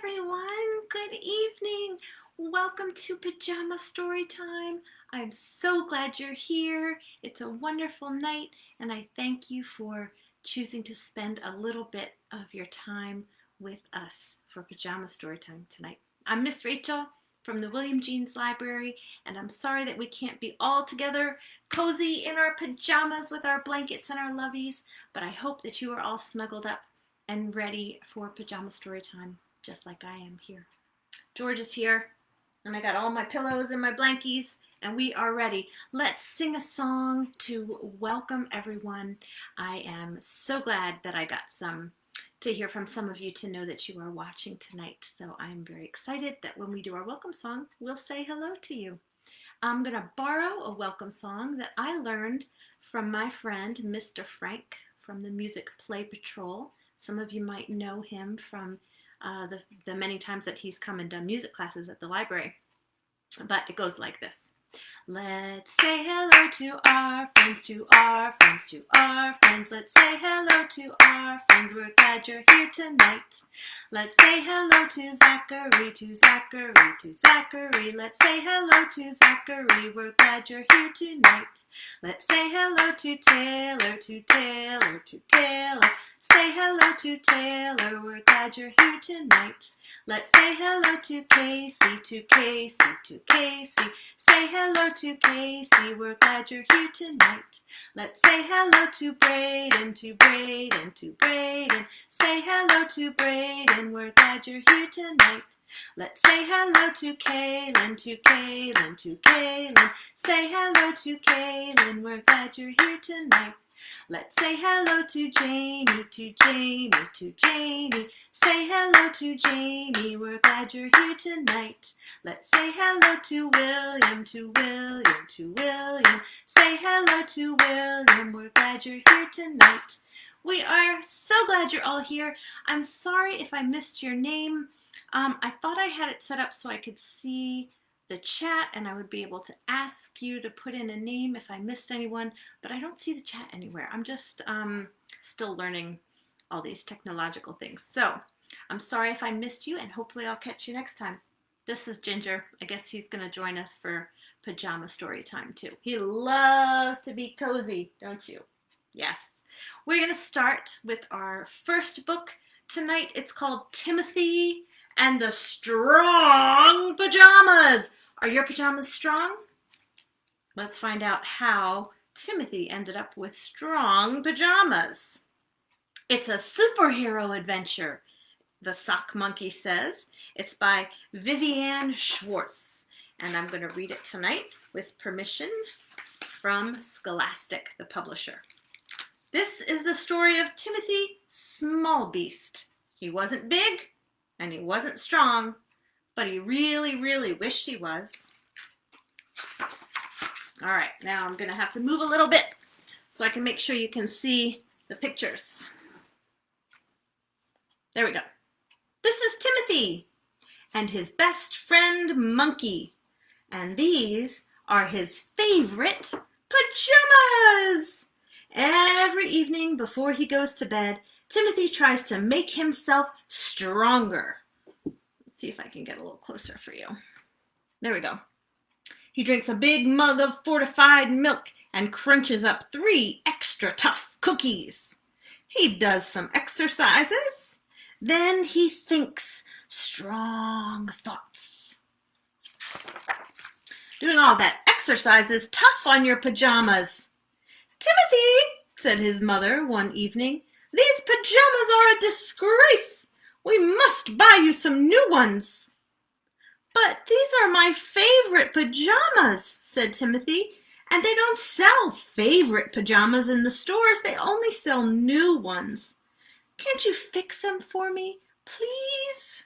everyone. Good evening. Welcome to Pajama Storytime. I'm so glad you're here. It's a wonderful night, and I thank you for choosing to spend a little bit of your time with us for Pajama Storytime tonight. I'm Miss Rachel from the William Jeans Library, and I'm sorry that we can't be all together cozy in our pajamas with our blankets and our loveys, but I hope that you are all snuggled up and ready for Pajama Storytime, just like I am here. George is here, and I got all my pillows and my blankies, and we are ready. Let's sing a song to welcome everyone. I am so glad that I got to hear from some of you to know that you are watching tonight. So I'm very excited that when we do our welcome song, we'll say hello to you. I'm going to borrow a welcome song that I learned from my friend, Mr. Frank, from the Music Play Patrol. Some of you might know him from the many times that he's come and done music classes at the library. But it goes like this. Let's say hello to our friends, to our friends, to our friends. Let's say hello to our friends. We're glad you're here tonight. Let's say hello to Zachary, to Zachary, to Zachary. Let's say hello to Zachary. We're glad you're here tonight. Let's say hello to Taylor, to Taylor, to Taylor. Say hello to Taylor, we're glad you're here tonight. Let's say hello to Casey, to Casey, to Casey. Say hello to Casey, we're glad you're here tonight. Let's say hello to Braden, to Braden, to Braden. Say hello to Braden, we're glad you're here tonight. Let's say hello to Kaylin, to Kaylin, to Kaylin. Say hello to Kaylin, we're glad you're here tonight. Let's say hello to Jamie, to Jamie, to Jamie. Say hello to Jamie, we're glad you're here tonight. Let's say hello to William, to William, to William. Say hello to William, we're glad you're here tonight. We are so glad you're all here. I'm sorry if I missed your name. I thought I had it set up so I could see the chat and I would be able to ask you to put in a name if I missed anyone, but I don't see the chat anywhere. I'm just still learning all these technological things. So I'm sorry if I missed you, and hopefully I'll catch you next time. This is Ginger. I guess he's going to join us for Pajama Story Time too. He loves to be cozy, don't you? Yes. We're going to start with our first book tonight. It's called Timothy and the Strong Pajamas. Are your pajamas strong? Let's find out how Timothy ended up with strong pajamas. It's a superhero adventure, the Sock Monkey says. It's by Vivian Schwartz, and I'm going to read it tonight with permission from Scholastic, the publisher. This is the story of Timothy Smallbeast. He wasn't big, and he wasn't strong, but he really, really wished he was. All right, now I'm going to have to move a little bit so I can make sure you can see the pictures. There we go. This is Timothy and his best friend Monkey, and these are his favorite pajamas. Every evening before he goes to bed, Timothy tries to make himself stronger. Let's see if I can get a little closer for you. There we go. He drinks a big mug of fortified milk and crunches up 3 extra tough cookies. He does some exercises. Then he thinks strong thoughts. Doing all that exercise is tough on your pajamas. Timothy, said his mother one evening, these pajamas are a disgrace. We must buy you some new ones. But these are my favorite pajamas, said Timothy, and they don't sell favorite pajamas in the stores. They only sell new ones. Can't you fix them for me, please?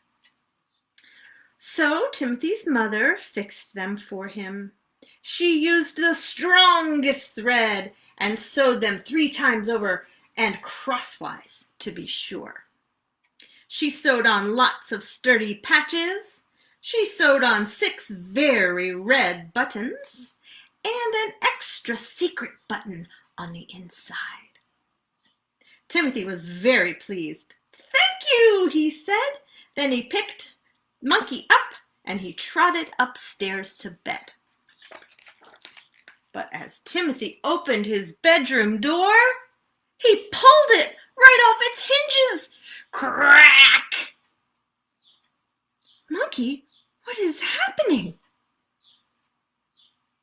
So Timothy's mother fixed them for him. She used the strongest thread and sewed them 3 times over and crosswise, to be sure. She sewed on lots of sturdy patches. She sewed on 6 very red buttons and an extra secret button on the inside. Timothy was very pleased. "Thank you," he said. Then he picked Monkey up and he trotted upstairs to bed. But as Timothy opened his bedroom door, he pulled it right off its hinges. Crack! "Monkey, what is happening?"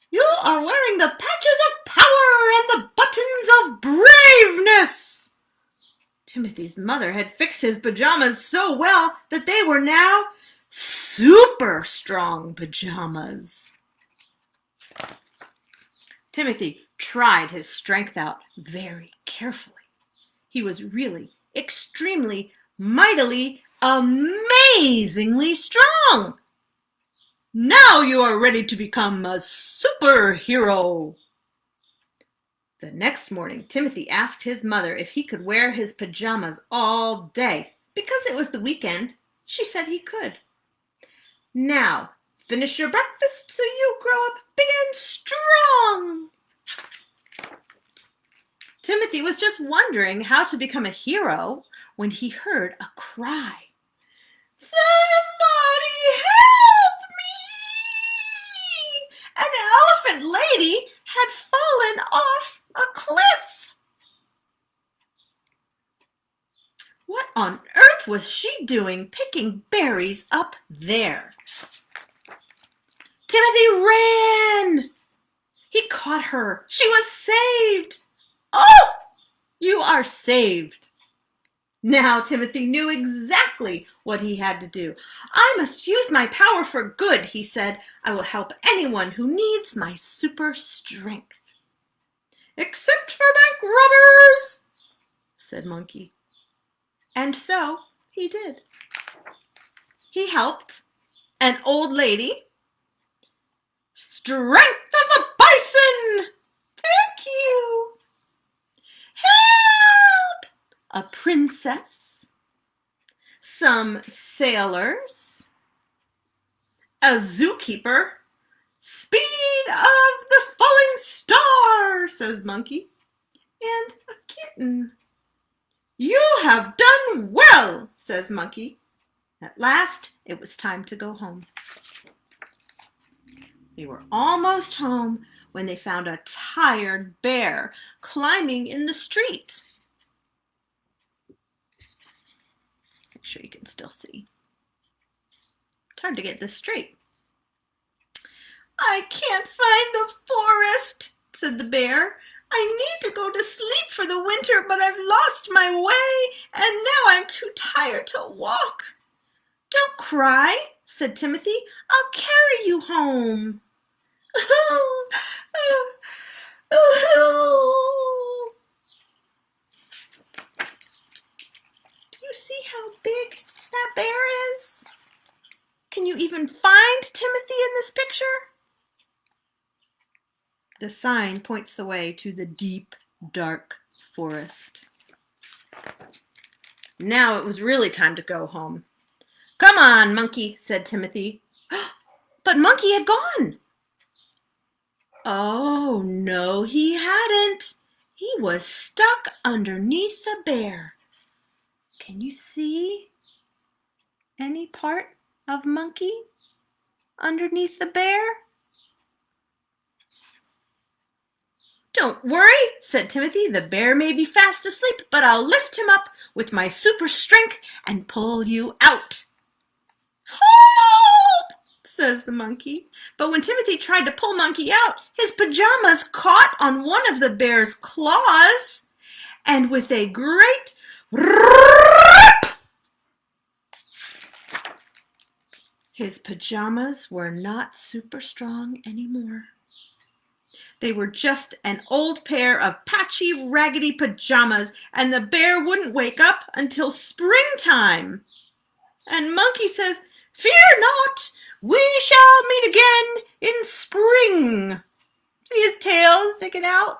"You are wearing the patches of power and the buttons of braveness." Timothy's mother had fixed his pajamas so well that they were now super strong pajamas. Timothy tried his strength out very carefully. He was really extremely, mightily, amazingly strong. "Now you are ready to become a superhero." The next morning, Timothy asked his mother if he could wear his pajamas all day. Because it was the weekend, she said he could. "Now, finish your breakfast so you grow up big and strong." Timothy was just wondering how to become a hero when he heard a cry. "Somebody help me!" An elephant lady had fallen off a cliff. What on earth was she doing picking berries up there? Timothy ran. He caught her. She was saved. "Oh, you are saved." Now Timothy knew exactly what he had to do. "I must use my power for good," he said. "I will help anyone who needs my super strength." "Except for bank robbers," said Monkey. And so he did. He helped an old lady. "Strength of the bison!" "Thank you." "Help!" A princess. Some sailors. A zookeeper. "Speed of the falling star," says Monkey. And a kitten. "You have done well," says Monkey. At last, it was time to go home. They were almost home when they found a tired bear climbing in the street. Make sure you can still see. It's hard to get this straight. "I can't find the forest," said the bear. "I need to go to sleep for the winter, but I've lost my way, and now I'm too tired to walk." "Don't cry," said Timothy. "I'll carry you home." Do you see how big that bear is? Can you even find Timothy in this picture? The sign points the way to the deep, dark forest. Now it was really time to go home. "Come on, Monkey," said Timothy. But Monkey had gone. Oh, no, he hadn't. He was stuck underneath the bear. Can you see any part of Monkey underneath the bear? "Don't worry," said Timothy. "The bear may be fast asleep, but I'll lift him up with my super strength and pull you out." "Help!" says the monkey. But when Timothy tried to pull Monkey out, his pajamas caught on one of the bear's claws, and with a great rip, his pajamas were not super strong anymore. They were just an old pair of patchy, raggedy pajamas, and the bear wouldn't wake up until springtime. And Monkey says, "Fear not, we shall meet again in spring." See his tail sticking out?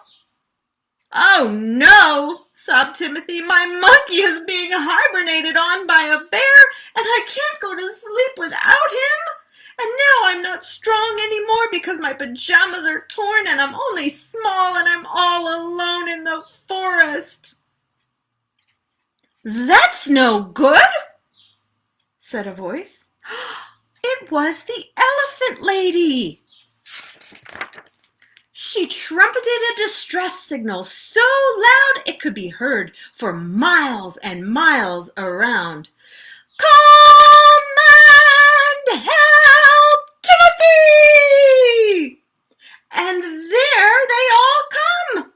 "Oh no," sobbed Timothy, "my monkey is being hibernated on by a bear, and I can't go to sleep without him. And now I'm not strong anymore because my pajamas are torn and I'm only small and I'm all alone in the forest." "That's no good," said a voice. It was the elephant lady. She trumpeted a distress signal so loud it could be heard for miles and miles around. "Come and help Timothy!" And there they all come.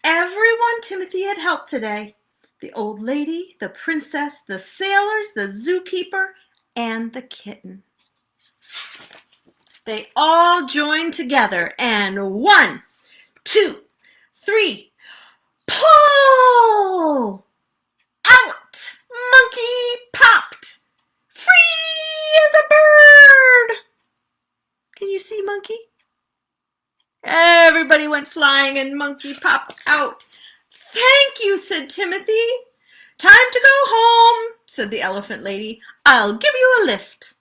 Everyone Timothy had helped today. The old lady, the princess, the sailors, the zookeeper, and the kitten. They all joined together and 1, 2, 3, pull! Out! Monkey popped! Free as a bird! Can you see Monkey? Everybody went flying and Monkey popped out. "Thank you," said Timothy. "Time to go home," said the elephant lady. "I'll give you a lift."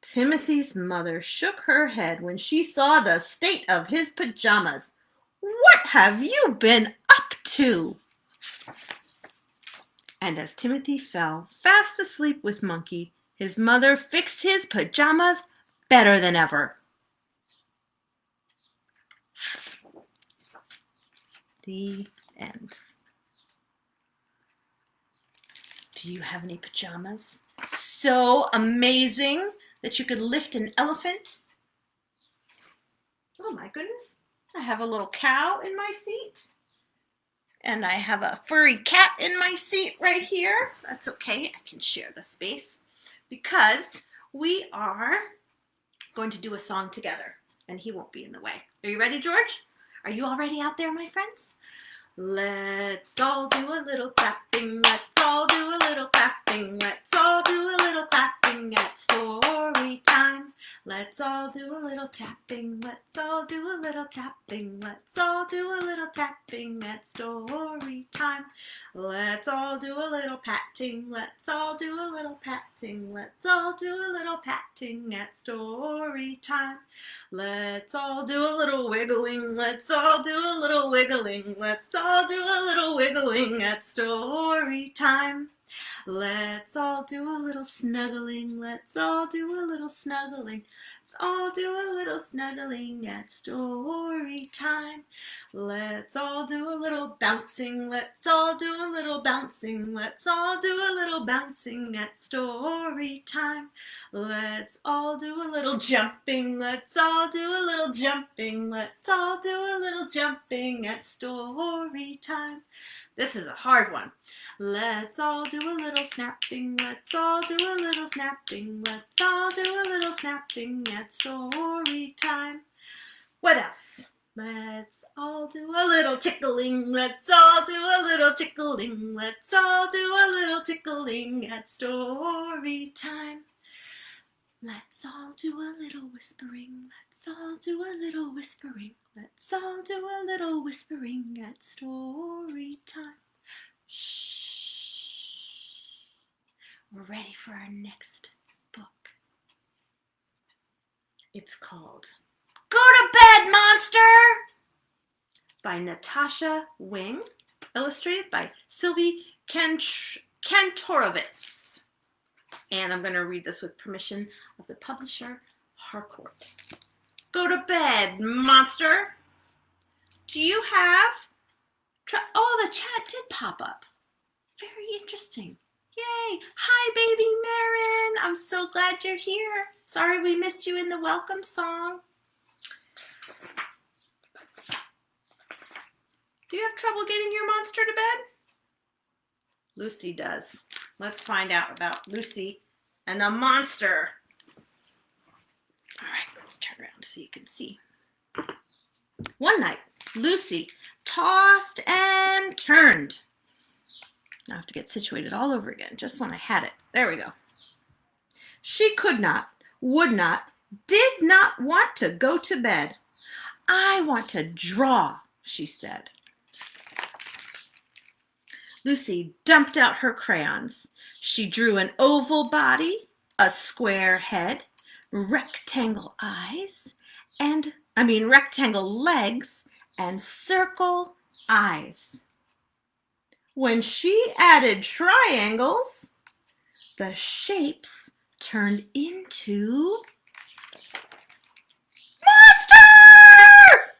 Timothy's mother shook her head when she saw the state of his pajamas. "What have you been up to?" And as Timothy fell fast asleep with Monkey, his mother fixed his pajamas better than ever. The end. Do you have any pajamas so amazing that you could lift an elephant? Oh my goodness. I have a little cow in my seat. And I have a furry cat in my seat right here. That's okay. I can share the space because we are going to do a song together and he won't be in the way. Are you ready, George? Are you all ready out there, my friends? Let's all do a little clapping. Let's all do a little clapping. Let's all do a little clapping at story time. Let's all do a little tapping. Let's all do a little tapping. Let's all do a little tapping at story time. Let's all do a little patting. Let's all do a little patting. Let's all do a little patting at story time. Let's all do a little wiggling. Let's all do a little wiggling. Let's all do a little wiggling at story time. Let's all do a little snuggling. Let's all do a little snuggling. Let's all do a little snuggling at story time. Let's all do a little bouncing. Let's all do a little bouncing. Let's all do a little bouncing at story time. Let's all do a little jumping. Let's all do a little jumping. Let's all do a little jumping at story time. This is a hard one. Let's all do a little snapping. Let's all do a little snapping. Let's all do a little snapping at story time. What else? Let's all do a little tickling. Let's all do a little tickling. Let's all do a little tickling at story time. Let's all do a little whispering. Let's all do a little whispering. Let's all do a little whispering at story time. Shh. We're ready for our next book. It's called Go to Bed, Monster! By Natasha Wing, illustrated by Sylvie Kantorovitz. And I'm going to read this with permission of the publisher, Harcourt. Go to bed, monster. Do you have... Oh, the chat did pop up. Very interesting. Yay. Hi, baby Marin. I'm so glad you're here. Sorry we missed you in the welcome song. Do you have trouble getting your monster to bed? Lucy does. Let's find out about Lucy and the monster. All right, let's turn around so you can see. One night, Lucy tossed and turned. I have to get situated all over again, just when I had it. There we go. She could not, would not, did not want to go to bed. I want to draw, she said. Lucy dumped out her crayons. She drew an oval body, a square head, rectangle legs, and circle eyes. When she added triangles, the shapes turned into Monster!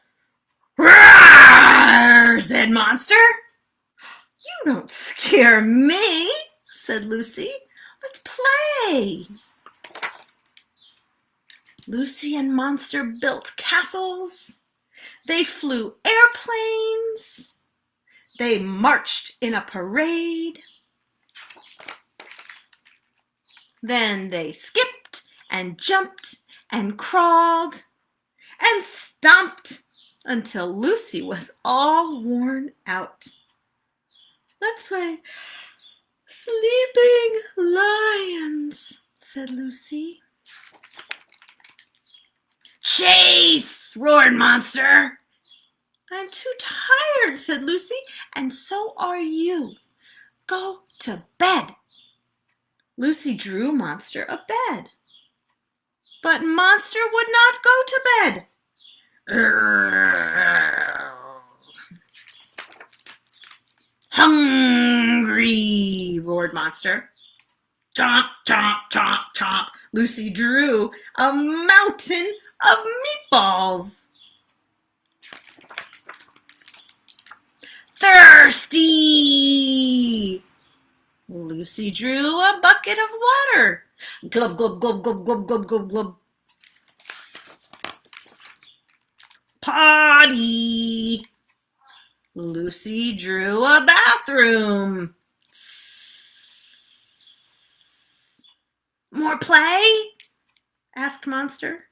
Roar, said Monster. You don't scare me, said Lucy. Let's play. Lucy and Monster built castles. They flew airplanes. They marched in a parade. Then they skipped and jumped and crawled and stomped until Lucy was all worn out. Let's play Sleeping Lions, said Lucy. Chase, roared Monster. I'm too tired, said Lucy, and so are you. Go to bed. Lucy drew Monster a bed. But Monster would not go to bed. Hungry, roared Monster. Chomp, chomp, chomp, chomp. Lucy drew a mountain of meatballs. Thirsty! Lucy drew a bucket of water. Glub, glub, glub, glub, glub, glub, glub, glub. Potty! Lucy drew a bathroom. More play? Asked Monster.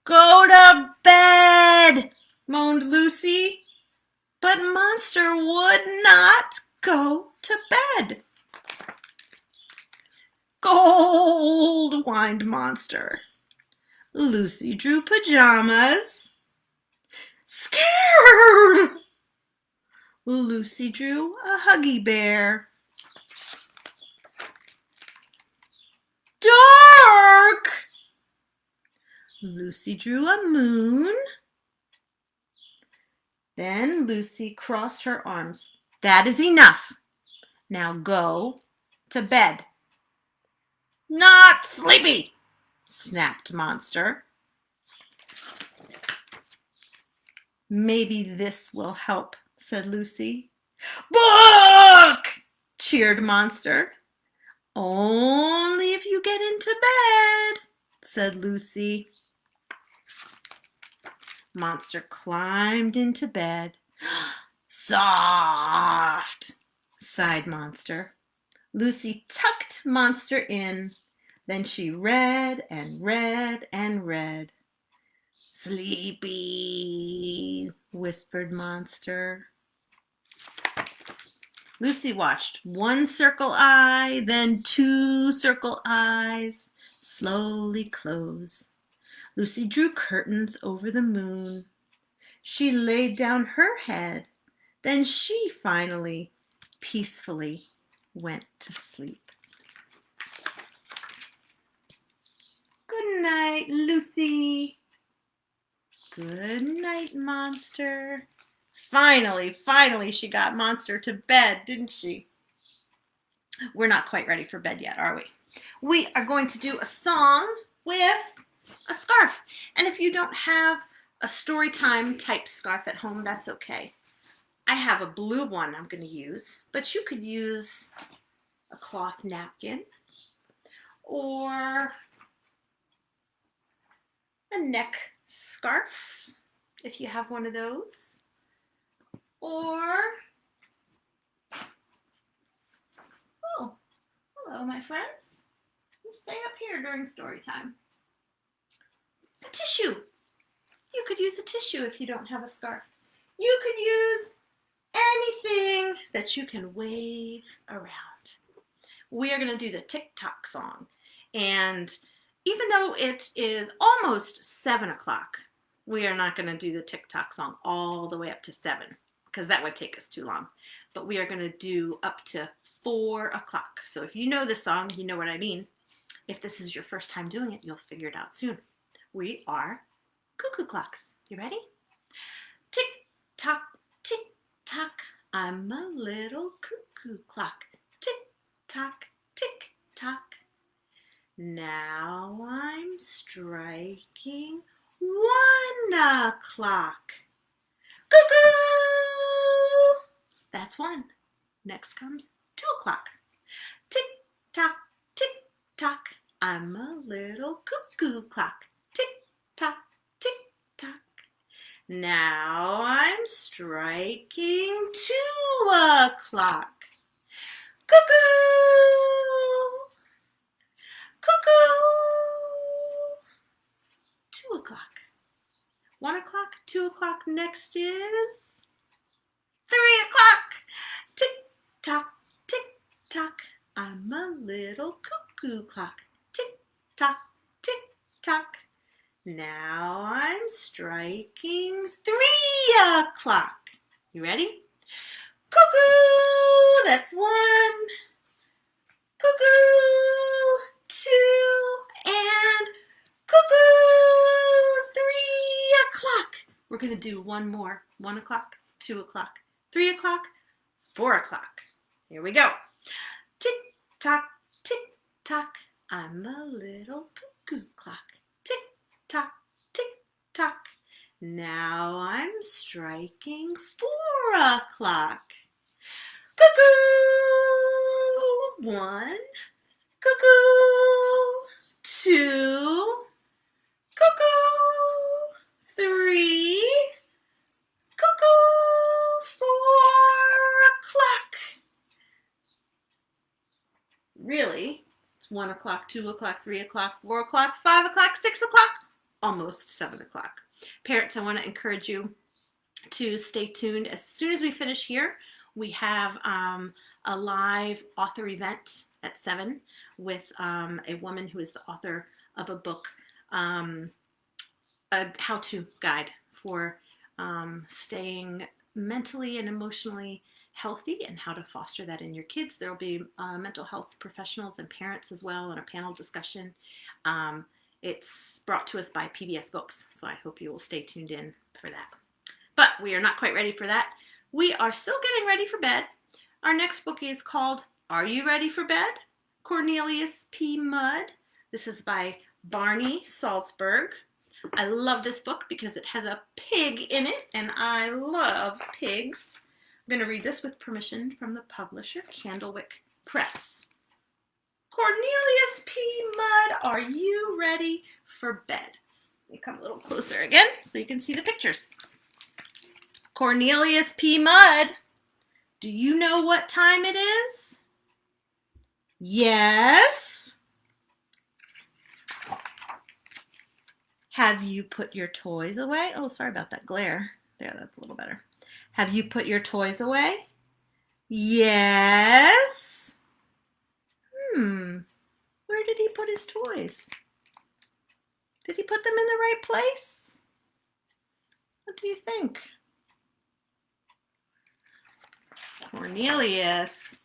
Go to bed, moaned Lucy. But Monster would not go to bed. Gold, whined Monster. Lucy drew pajamas. Scared! Lucy drew a huggy bear. Dark! Lucy drew a moon. Then Lucy crossed her arms. That is enough. Now go to bed. Not sleepy, snapped Monster. Maybe this will help, said Lucy. Book! Cheered Monster. Only if you get into bed, said Lucy. Monster climbed into bed. Soft, sighed Monster. Lucy tucked Monster in. Then she read and read and read. Sleepy, whispered Monster. Lucy watched one circle eye, then two circle eyes slowly close. Lucy drew curtains over the moon. She laid down her head. Then she finally, peacefully went to sleep. Good night, Lucy. Good night, Monster. Finally, she got Monster to bed, didn't she? We're not quite ready for bed yet, are we? We are going to do a song with a scarf. And if you don't have a Storytime type scarf at home, that's okay. I have a blue one I'm going to use, but you could use a cloth napkin or a neck scarf if you have one of those, or oh, hello my friends, you stay up here during story time. A tissue. You could use a tissue if you don't have a scarf. You could use anything that you can wave around. We are going to do the TikTok song, and even though it is almost 7 o'clock, we are not going to do the TikTok song all the way up to 7 because that would take us too long. But we are going to do up to 4 o'clock. So if you know this song, you know what I mean. If this is your first time doing it, you'll figure it out soon. We are cuckoo clocks. You ready? Tick tock, I'm a little cuckoo clock. Tick tock, tick tock. Now I'm striking 1 o'clock. Cuckoo! That's 1. Next comes 2 o'clock. Tick tock, tick tock. I'm a little cuckoo clock. Tick tock, tick tock. Now I'm striking 2 o'clock. Cuckoo! Cuckoo! 2 o'clock. 1 o'clock, 2 o'clock. Next is 3 o'clock. Tick tock, tick tock. I'm a little cuckoo clock. Tick tock, tick tock. Now I'm striking 3 o'clock. You ready? Cuckoo! That's 1. Cuckoo! 2 and cuckoo! 3 o'clock. We're going to do one more. 1 o'clock, 2 o'clock, 3 o'clock, 4 o'clock. Here we go. Tick tock, tick tock. I'm a little cuckoo clock. Tick tock, tick tock. Now I'm striking 4 o'clock. Cuckoo! 1, cuckoo! 2, cuckoo! 3, cuckoo! 4 o'clock. Really? It's 1 o'clock, 2 o'clock, 3 o'clock, 4 o'clock, 5 o'clock, 6 o'clock, almost 7 o'clock. Parents, I want to encourage you to stay tuned. As soon as we finish here, we have a live author event at 7 with a woman who is the author of a book, a how-to guide for staying mentally and emotionally healthy and how to foster that in your kids. There will be mental health professionals and parents as well and a panel discussion. It's brought to us by PBS Books, so I hope you will stay tuned in for that. But we are not quite ready for that. We are still getting ready for bed. Our next book is called Are You Ready for Bed? Cornelius P. Mudd. This is by Barney Salzberg. I love this book because it has a pig in it, and I love pigs. I'm going to read this with permission from the publisher, Candlewick Press. Cornelius P. Mudd, are you ready for bed? Let me come a little closer again so you can see the pictures. Cornelius P. Mudd, do you know what time it is? Yes. Have you put your toys away? Oh, sorry about that glare. There, that's a little better. Have you put your toys away? Yes. Where did he put his toys? Did he put them in the right place? What do you think? Cornelius,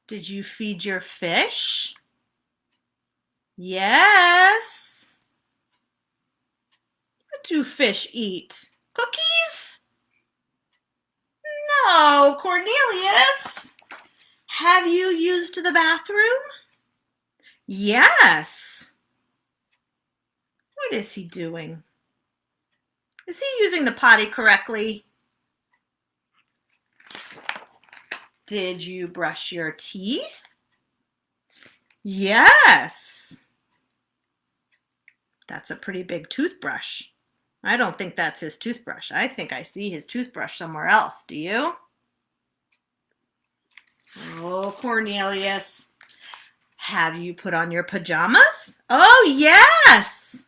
did you feed your fish? Yes. What do fish eat? Cookies? No, Cornelius. Have you used the bathroom? Yes. What is he doing? Is he using the potty correctly? Did you brush your teeth? Yes. That's a pretty big toothbrush. I don't think that's his toothbrush. I think I see his toothbrush somewhere else. Do you? Oh, Cornelius. Have you put on your pajamas? Oh, yes.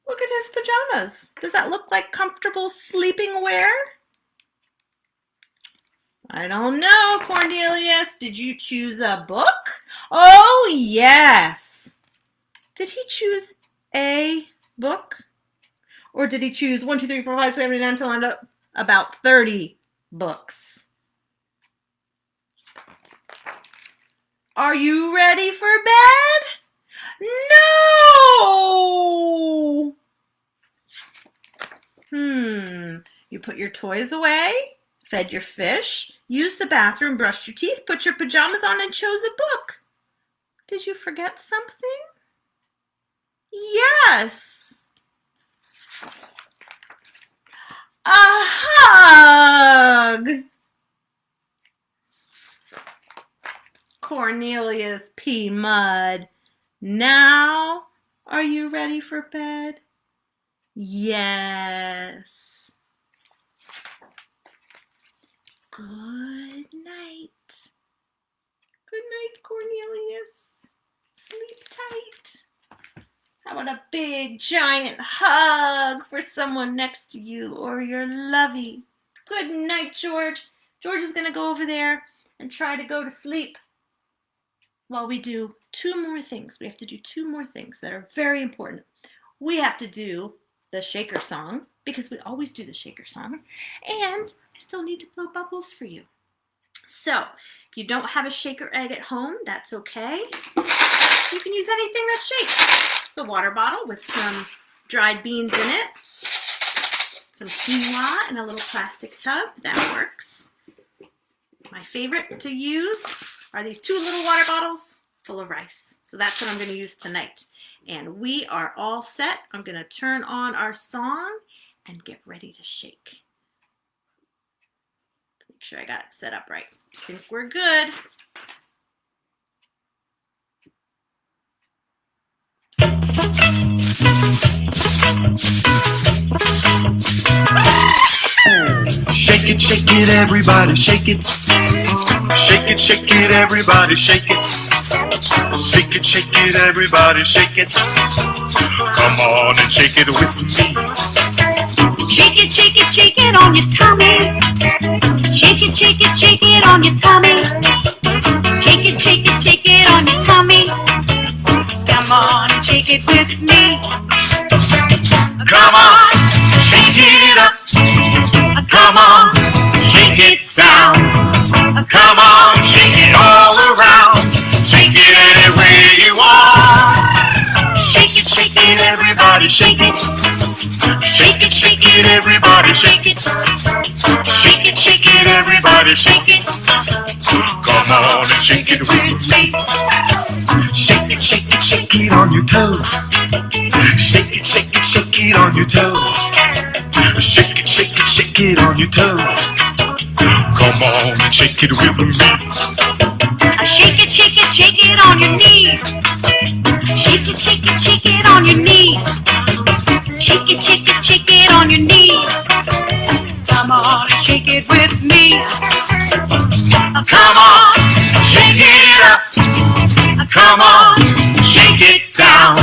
Look at his pajamas. Does that look like comfortable sleeping wear? I don't know, Cornelius. Did you choose a book? Oh, yes. Did he choose a book? Or did he choose 1, 2, 3, 4, 5, 6, 7, 8, 9, 10, 11, about 30 books? Are you ready for bed? No! You put your toys away? fed your fish, used the bathroom, brushed your teeth, put your pajamas on, and chose a book. Did you forget something? Yes! A hug! Cornelius P. Mudd. Now, are you ready for bed? Yes. Good night. Good night, Cornelius. Sleep tight. How about a big, giant hug for someone next to you or your lovey? Good night, George. George is going to go over there and try to go to sleep while we do two more things. We have to do two more things that are very important. We have to do the shaker song, because we always do the shaker song, and I still need to blow bubbles for you. So, if you don't have a shaker egg at home, that's okay. You can use anything that shakes. It's a water bottle with some dried beans in it, some quinoa in a little plastic tub. That works. My favorite to use are these two little water bottles full of rice. So that's what I'm going to use tonight. And we are all set. I'm going to turn on our song and get ready to shake. Let's make sure I got it set up right. I think we're good. Shake it, everybody, shake it. Shake it, everybody, shake it. Shake it, everybody, shake it. Come on and shake it with me. Shake it on your tummy. Shake it on your tummy. Shake it on your tummy. Come on and shake it with me. Come on, shake it up. Come on, shake it down. Come on, shake it all around. Shake it any way you want. Shake it, Everybody shake it. Shake it, everybody shake it. Shake it, everybody shake it. Come on and shake it with me. Shake it on your toes. Shake it on your toes. Shake it on your toes. Come on and shake it with me. shake it on your knees. Shake it on your knees. Shake it on your knees. Come on and shake it with me. Come on, shake it up. Come on, shake it down.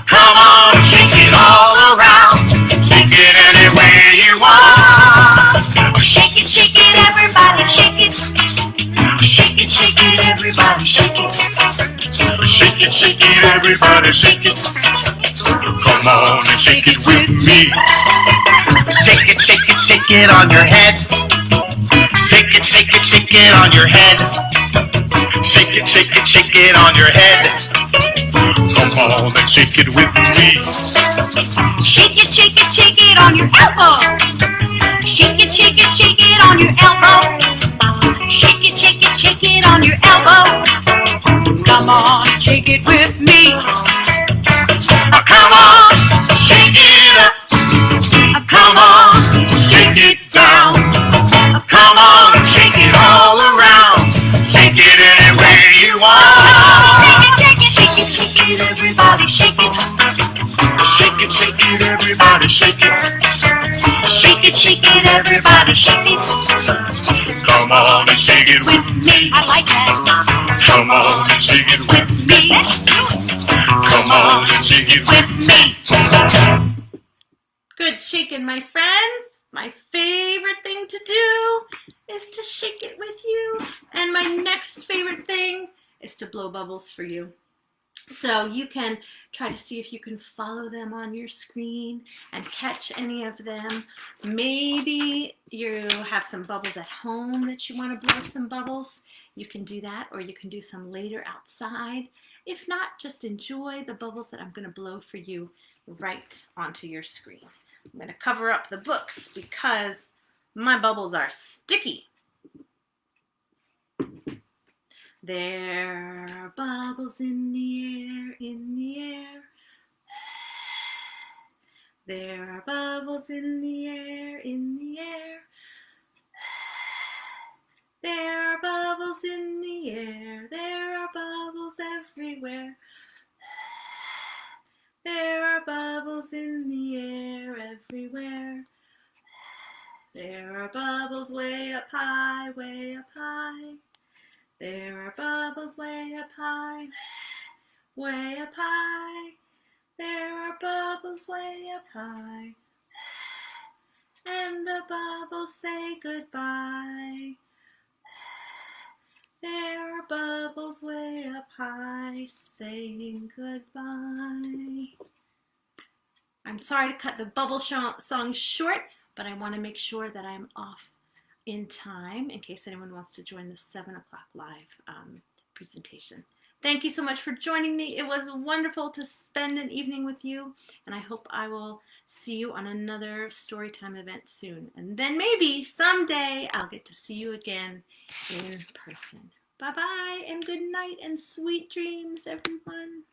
Come on, shake it all around. Shake it any way you want. Shake it, everybody, shake it. Shake it, everybody, shake it. Shake it, everybody, shake it. Come on and shake it with me. Shake it on your head. Shake it on your head. Shake it on your head. Come on and shake it with me. Shake it on your elbow. Shake it on your elbow. Shake it on your elbow. Come on, shake it with me. Come on, shake it up. Come on, shake it down. Come on, shake it all around. Shake it any way you want. Shake it, everybody, shake it. Shake it, everybody, shake it. Shake it, everybody, shake it. Come on and shake it with me. I like that. Come on and shake it with me. Come on and shake it with me. Good shaking, my friends. My favorite thing to do is to shake it with you. And my next favorite thing is to blow bubbles for you. So you can try to see if you can follow them on your screen and catch any of them. Maybe you have some bubbles at home that you want to blow some bubbles. You can do that, or you can do some later outside. If not, just enjoy the bubbles that I'm going to blow for you right onto your screen. I'm going to cover up the books because My bubbles are sticky. There are bubbles in the air, in the air. There are bubbles in the air, in the air. There are bubbles in the air, there are bubbles everywhere. There are bubbles in the air everywhere. There are bubbles way up high, way up high. There are bubbles way up high, way up high. There are bubbles way up high. And the bubbles say goodbye. There are bubbles way up high saying goodbye. I'm sorry to cut the bubble song short, but I want to make sure that I'm off in time in case anyone wants to join the 7 o'clock live presentation. Thank you so much for joining me. It was wonderful to spend an evening with you, and I hope I will see you on another Storytime event soon. And then maybe someday I'll get to see you again in person. Bye-bye, and good night, and sweet dreams, everyone.